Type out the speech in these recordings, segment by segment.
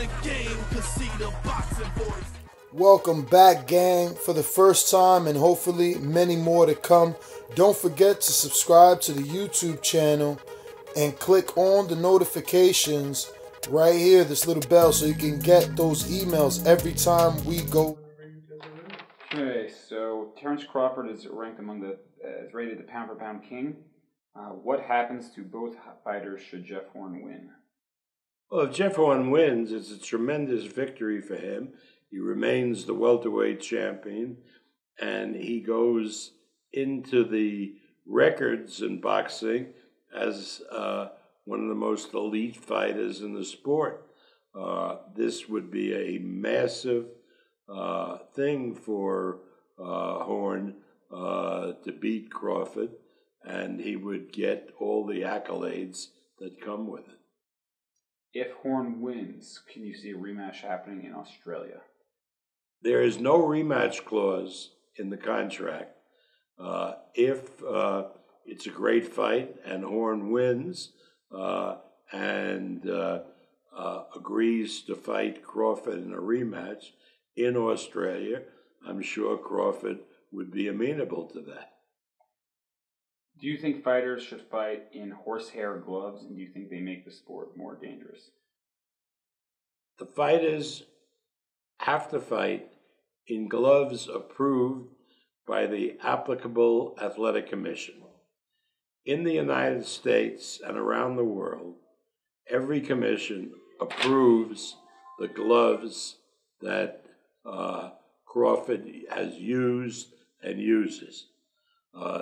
the game, cause see the boxing voice. Welcome back, gang, for the first time and hopefully many more to come. Don't forget to subscribe to the YouTube channel and click on the notifications right here, this little bell, so you can get those emails every time we go. Okay, so Terence Crawford is ranked among the, is rated the pound-for-pound king. What happens to both fighters should Jeff Horn win? Well, if Jeff Horn wins, it's a tremendous victory for him. He remains the welterweight champion, and he goes into the records in boxing as one of the most elite fighters in the sport. This would be a massive thing for Horn to beat Crawford, and he would get all the accolades that come with it. If Horn wins, can you see a rematch happening in Australia? There is no rematch clause in the contract. If it's a great fight and Horn wins and agrees to fight Crawford in a rematch in Australia, I'm sure Crawford would be amenable to that. Do you think fighters should fight in horsehair gloves, and do you think they make the sport more dangerous? The fighters have to fight in gloves approved by the applicable athletic commission. In the United States and around the world, every commission approves the gloves that Crawford has used and uses.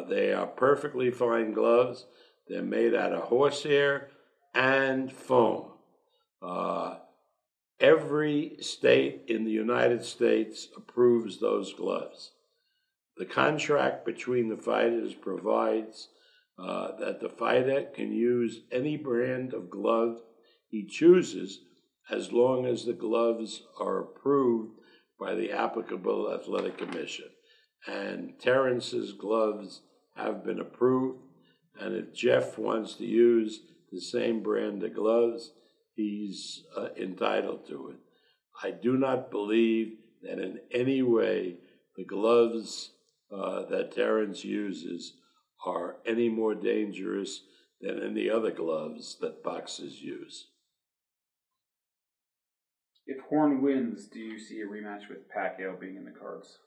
They are perfectly fine gloves. They're made out of horsehair and foam. Every state in the United States approves those gloves. The contract between the fighters provides that the fighter can use any brand of glove he chooses as long as the gloves are approved by the applicable athletic commission. And Terence's gloves have been approved, and if Jeff wants to use the same brand of gloves, he's entitled to it. I do not believe that in any way the gloves that Terence uses are any more dangerous than any other gloves that boxers use. If Horn wins, do you see a rematch with Pacquiao being in the cards?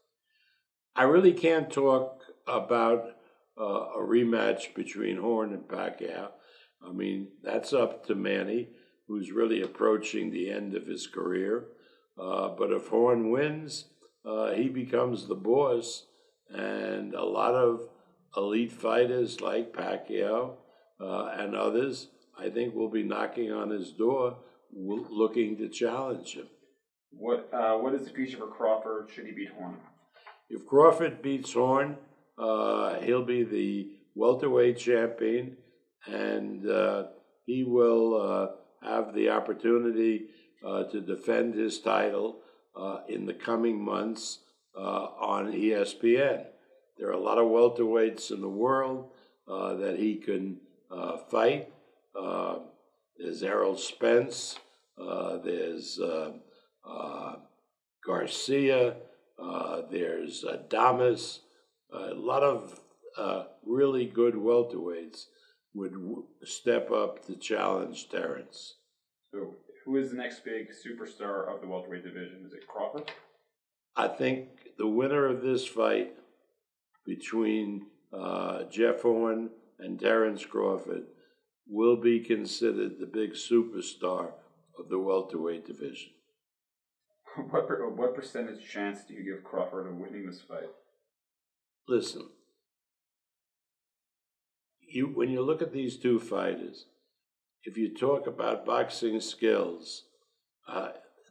I really can't talk about a rematch between Horn and Pacquiao. I mean, that's up to Manny, who's really approaching the end of his career. But if Horn wins, he becomes the boss, and a lot of elite fighters like Pacquiao and others, I think, will be knocking on his door looking to challenge him. What is the future for Crawford should he beat Horn? If Crawford beats Horn, he'll be the welterweight champion, and he will have the opportunity to defend his title in the coming months on ESPN. There are a lot of welterweights in the world that he can fight. There's Errol Spence, there's Garcia, there's Damas. A lot of really good welterweights would step up to challenge Terence. So, who is the next big superstar of the welterweight division? Is it Crawford? I think the winner of this fight between Jeff Horn and Terence Crawford will be considered the big superstar of the welterweight division. What percentage chance do you give Crawford of winning this fight? Listen, when you look at these two fighters, if you talk about boxing skills,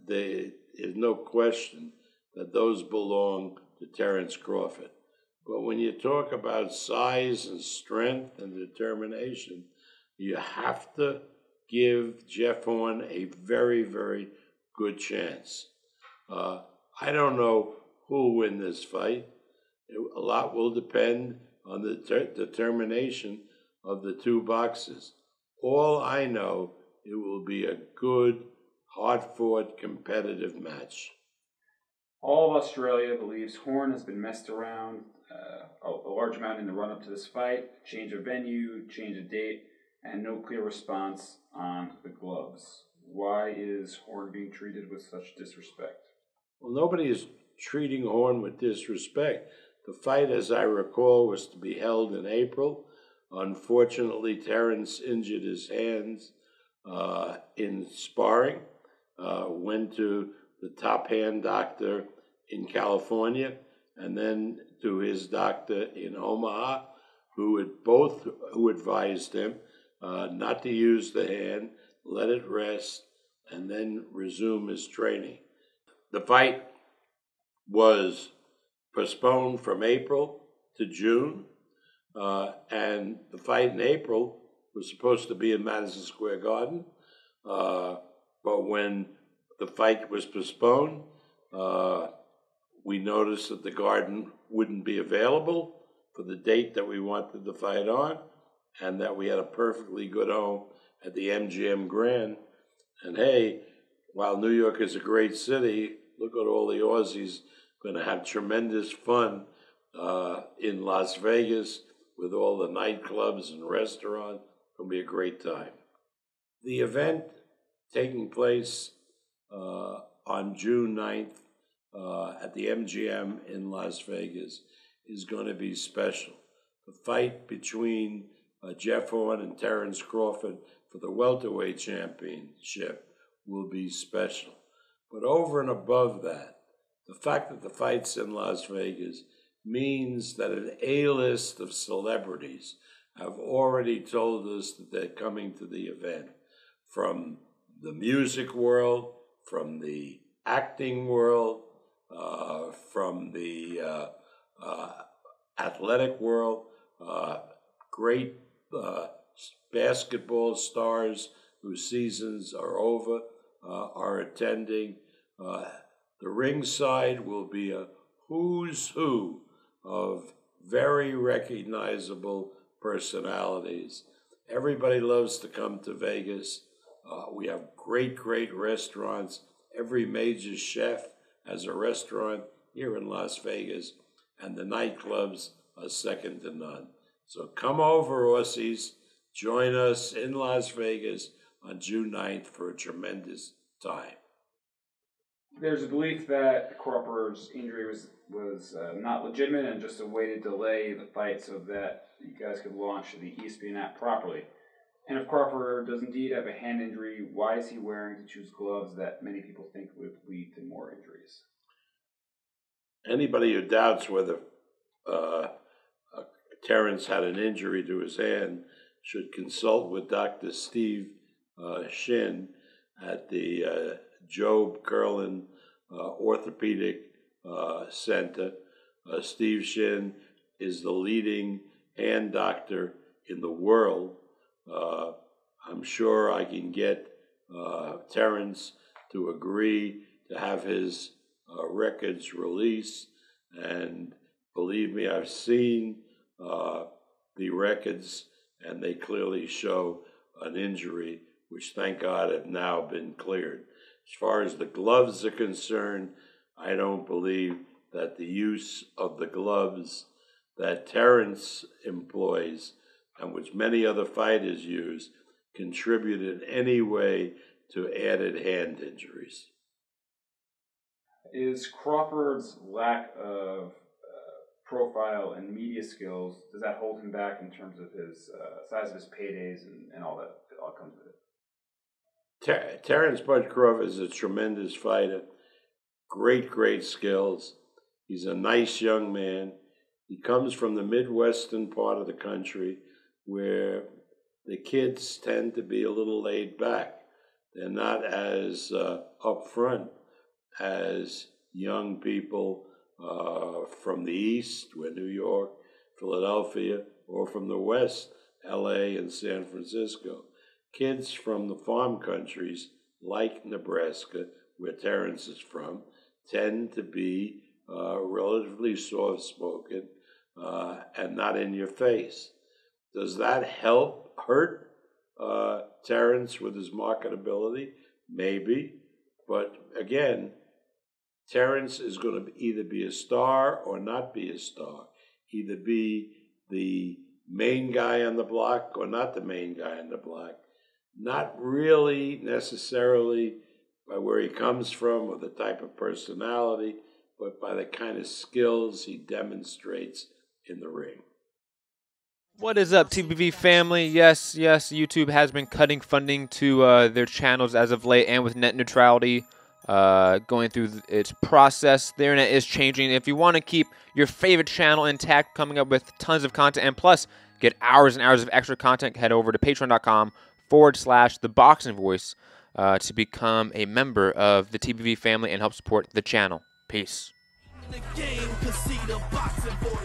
there is no question that those belong to Terence Crawford. But when you talk about size and strength and determination, you have to give Jeff Horn a very, very good chance. I don't know who will win this fight. A lot will depend on the determination of the two boxers. All I know, it will be a good, hard-fought, competitive match. All of Australia believes Horn has been messed around a large amount in the run-up to this fight, change of venue, change of date, and no clear response on the gloves. Why is Horn being treated with such disrespect? Well, nobody is treating Horn with disrespect. The fight, as I recall, was to be held in April. Unfortunately, Terence injured his hands in sparring, went to the top hand doctor in California, and then to his doctor in Omaha, who advised him not to use the hand, let it rest, and then resume his training. The fight was postponed from April to June, and the fight in April was supposed to be in Madison Square Garden, but when the fight was postponed, we noticed that the Garden wouldn't be available for the date that we wanted the fight on, and that we had a perfectly good home at the MGM Grand. And hey, while New York is a great city, look at all the Aussies going to have tremendous fun in Las Vegas with all the nightclubs and restaurants. It'll be a great time. The event taking place on June 9th at the MGM in Las Vegas is going to be special. The fight between Jeff Horn and Terence Crawford for the welterweight championship will be special. But over and above that, the fact that the fight's in Las Vegas means that an A-list of celebrities have already told us that they're coming to the event, from the music world, from the acting world, from the athletic world. Great basketball stars whose seasons are over are attending. The ringside will be a who's who of very recognizable personalities. Everybody loves to come to Vegas. We have great restaurants. Every major chef has a restaurant here in Las Vegas, and the nightclubs are second to none. So come over, Aussies. Join us in Las Vegas on June 9th for a tremendous time. There's a belief that Crawford's injury was not legitimate and just a way to delay the fight so that you guys could launch the ESPN app properly. And if Crawford does indeed have a hand injury, why is he wearing to choose gloves that many people think would lead to more injuries? Anybody who doubts whether Terence had an injury to his hand should consult with Dr. Steve Shin at the Job Curlin Orthopedic Center. Steve Shin is the leading hand doctor in the world. I'm sure I can get Terence to agree to have his records released, and believe me, I've seen the records, and they clearly show an injury, which thank God have now been cleared. As far as the gloves are concerned, I don't believe that the use of the gloves that Terence employs, and which many other fighters use, contribute in any way to added hand injuries. Is Crawford's lack of profile and media skills, does that hold him back in terms of his size of his paydays and all that all comes with it? Terence Bud Crawford is a tremendous fighter. Great skills. He's a nice young man. He comes from the Midwestern part of the country where the kids tend to be a little laid back. They're not as upfront as young people from the East, where New York, Philadelphia, or from the West, LA and San Francisco. Kids from the farm countries, like Nebraska, where Terence is from, tend to be relatively soft-spoken and not in your face. Does that hurt Terence with his marketability? Maybe. But again, Terence is going to either be a star or not be a star, either be the main guy on the block or not the main guy on the block. Not really necessarily by where he comes from or the type of personality, but by the kind of skills he demonstrates in the ring. What is up, TBV family? Yes, YouTube has been cutting funding to their channels as of late, and with net neutrality going through its process, the internet is changing. If you want to keep your favorite channel intact, coming up with tons of content, and plus get hours and hours of extra content, head over to patreon.com/ThaBoxingVoice to become a member of the TBV family and help support the channel. Peace. In the game, 'cause see the boxing voice.